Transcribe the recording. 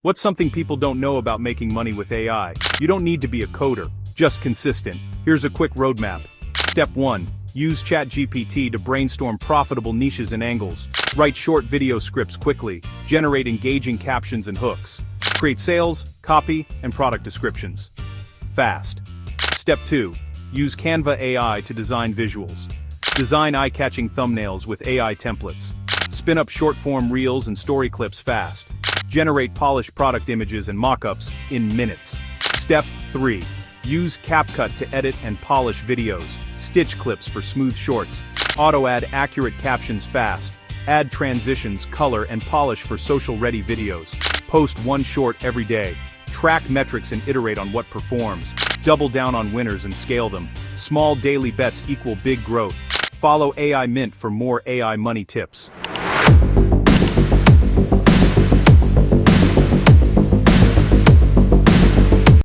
What's something people don't know about making money with AI? You don't need to be a coder, just consistent. Here's a quick roadmap. Step 1. Use ChatGPT to brainstorm profitable niches and angles. Write short video scripts quickly. Generate engaging captions and hooks. Create sales, copy, and product descriptions. Fast. Step 2. Use Canva AI to design visuals. Design eye-catching thumbnails with AI templates. Spin up short-form reels and story clips fast. Generate polished product images and mock-ups in minutes. Step 3. Use CapCut to edit and polish videos. Stitch clips for smooth shorts. Auto-add accurate captions fast. Add transitions, color, and polish for social-ready videos. Post one short every day. Track metrics and iterate on what performs. Double down on winners and scale them. Small daily bets equal big growth. Follow AI Mint for more AI money tips.